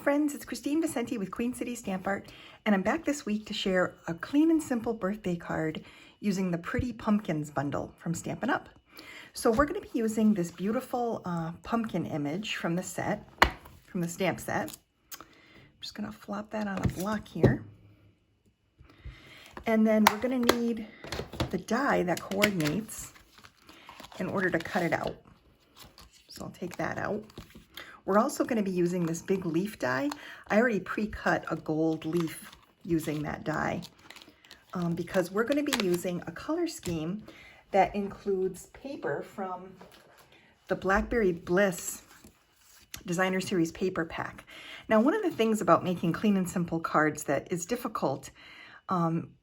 friends, it's Kristine Vicente with Queen City Stamp Art, and I'm back this week to share a clean and simple birthday card using the Pretty Pumpkins bundle from Stampin' Up. So we're going to be using this beautiful pumpkin image from the set, from the stamp set. I'm just going to flop that on a block here. And then we're going to need the die that coordinates in order to cut it out. So I'll take that out. We're also going to be using this big leaf die. I already pre-cut a gold leaf using that die because we're going to be using a color scheme that includes paper from the Blackberry Bliss Designer Series paper pack. Now, one of the things about making clean and simple cards that is difficult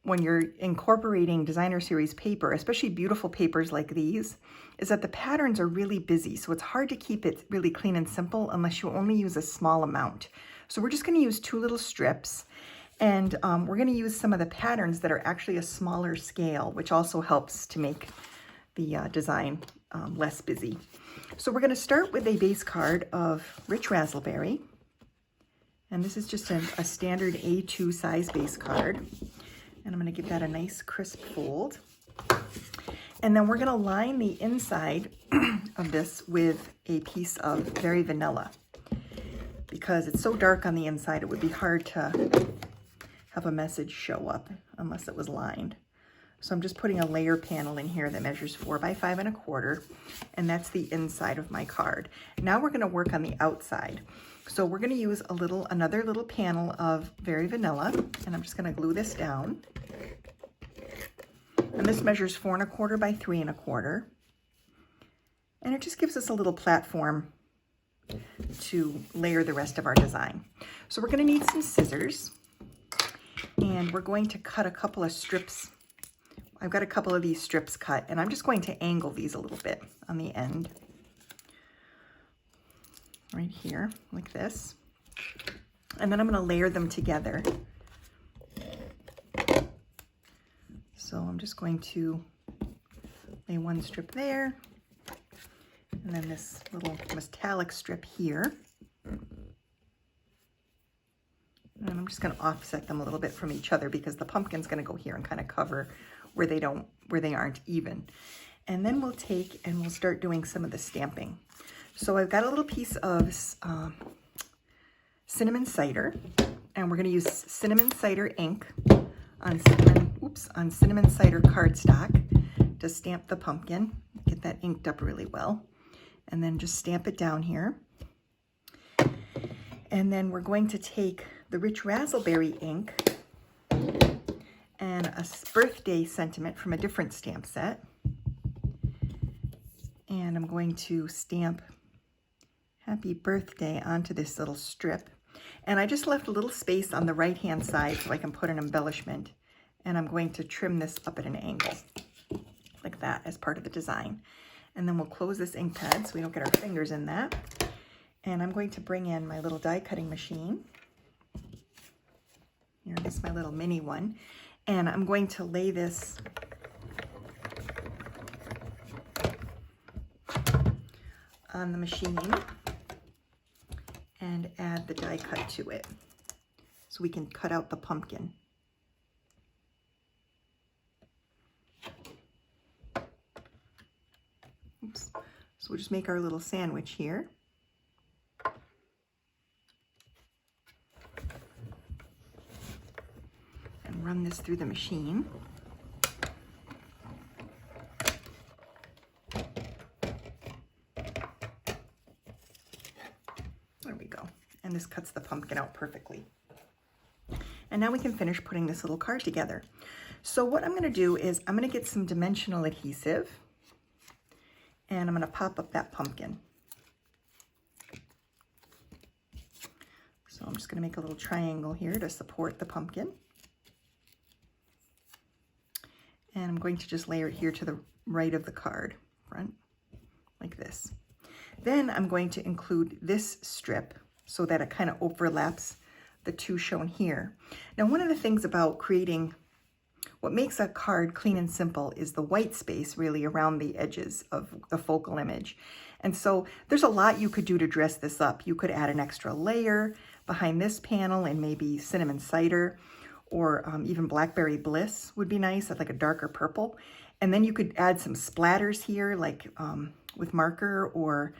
when you're incorporating Designer Series paper, especially beautiful papers like these, is that the patterns are really busy. So it's hard to keep it really clean and simple unless you only use a small amount. So we're just going to use 2 little strips, and we're going to use some of the patterns that are actually a smaller scale, which also helps to make the design less busy. So we're going to start with a base card of Rich Razzle-berry. And this is just a standard A2 size base card. And I'm going to give that a nice crisp fold. And then we're going to line the inside of this with a piece of Very Vanilla. Because it's so dark on the inside, it would be hard to have a message show up unless it was lined. So I'm just putting a layer panel in here that measures 4 by 5 1/4, and that's the inside of my card. Now we're going to work on the outside. So we're going to use another little panel of Very Vanilla, and I'm just going to glue this down. And this measures 4 1/4 by 3 1/4, and it just gives us a little platform to layer the rest of our design. So we're going to need some scissors, and we're going to cut a couple of strips. I've got a couple of these strips cut, and I'm just going to angle these a little bit on the end. Right here, like this. And then I'm going to layer them together. So I'm just going to lay 1 strip there, and then this little metallic strip here. And I'm just going to offset them a little bit from each other because the pumpkin's going to go here and kind of cover where they aren't even. And then we'll take and we'll start doing some of the stamping. So I've got a little piece of Cinnamon Cider, and we're going to use Cinnamon Cider Ink on Cinnamon Cider Cardstock to stamp the pumpkin. Get that inked up really well. And then just stamp it down here. And then we're going to take the Rich Razzle-berry Ink and a birthday sentiment from a different stamp set. And I'm going to stamp Happy Birthday onto this little strip. And I just left a little space on the right-hand side so I can put an embellishment. And I'm going to trim this up at an angle, like that, as part of the design. And then we'll close this ink pad so we don't get our fingers in that. And I'm going to bring in my little die cutting machine. Here is my little mini one. And I'm going to lay this on the machine and add the die cut to it so we can cut out the pumpkin. Oops. So we'll just make our little sandwich here. And run this through the machine. There we go. And this cuts the pumpkin out perfectly. And now we can finish putting this little card together. So what I'm going to do is I'm going to get some dimensional adhesive, and I'm going to pop up that pumpkin. So I'm just going to make a little triangle here to support the pumpkin. And I'm going to just layer it here to the right of the card, front, like this. Then I'm going to include this strip so that it kind of overlaps the 2 shown here. Now, one of the things about creating, what makes a card clean and simple is the white space really around the edges of the focal image. And so there's a lot you could do to dress this up. You could add an extra layer, behind this panel in maybe Cinnamon Cider, or even Blackberry Bliss would be nice, like a darker purple. And then you could add some splatters here, like with marker, or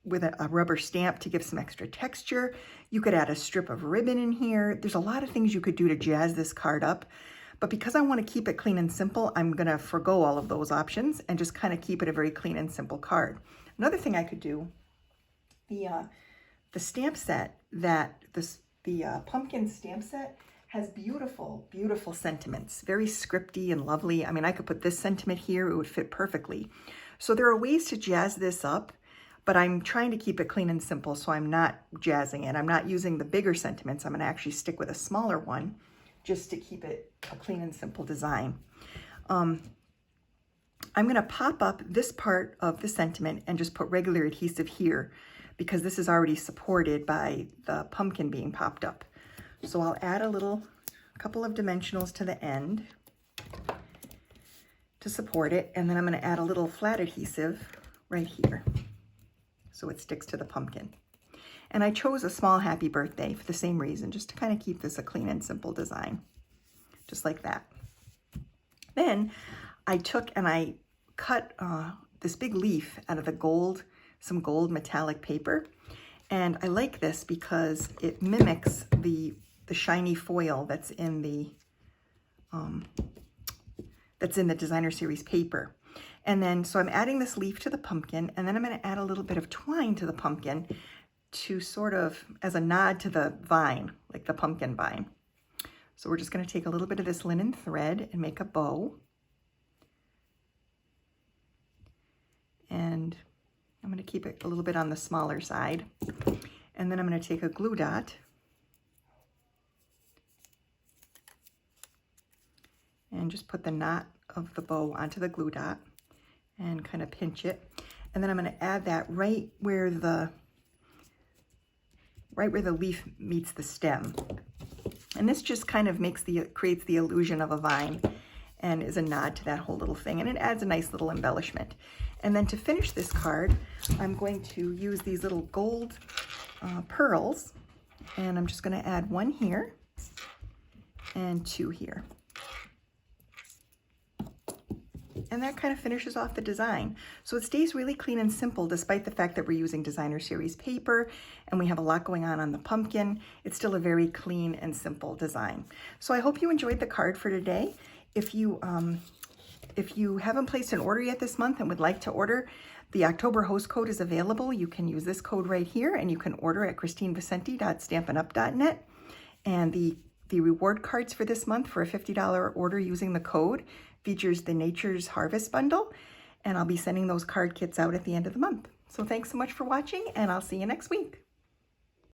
with a rubber stamp to give some extra texture. You could add a strip of ribbon in here. There's a lot of things you could do to jazz this card up. But because I want to keep it clean and simple, I'm going to forego all of those options and just kind of keep it a very clean and simple card. Another thing I could do, the stamp set, the pumpkin stamp set has beautiful, beautiful sentiments, very scripty and lovely. I mean, I could put this sentiment here, it would fit perfectly. So there are ways to jazz this up, but I'm trying to keep it clean and simple, so I'm not jazzing it. I'm not using the bigger sentiments. I'm going to actually stick with a smaller one just to keep it a clean and simple design. I'm going to pop up this part of the sentiment and just put regular adhesive here, because this is already supported by the pumpkin being popped up. So I'll add a couple of dimensionals to the end to support it, and then I'm going to add a little flat adhesive right here so it sticks to the pumpkin. And I chose a small happy birthday for the same reason, just to kind of keep this a clean and simple design, just like that. Then I took and I cut this big leaf out of some gold metallic paper. And I like this because it mimics the shiny foil that's in the designer series paper. And then, so I'm adding this leaf to the pumpkin, and then I'm going to add a little bit of twine to the pumpkin to sort of, as a nod to the vine, like the pumpkin vine. So we're just going to take a little bit of this linen thread and make a bow. And I'm going to keep it a little bit on the smaller side. And then I'm going to take a glue dot and just put the knot of the bow onto the glue dot and kind of pinch it. And then I'm going to add that right where the leaf meets the stem. And this just kind of creates the illusion of a vine and is a nod to that whole little thing. And it adds a nice little embellishment. And then to finish this card, I'm going to use these little gold pearls, and I'm just going to add one here and two here. And that kind of finishes off the design. So it stays really clean and simple despite the fact that we're using designer series paper and we have a lot going on the pumpkin. It's still a very clean and simple design. So I hope you enjoyed the card for today. If you haven't placed an order yet this month and would like to order, the October host code is available. You can use this code right here, and you can order at kristinevicenti.stampinup.net. And the reward cards for this month for a $50 order using the code features the Nature's Harvest bundle, and I'll be sending those card kits out at the end of the month. So thanks so much for watching, and I'll see you next week.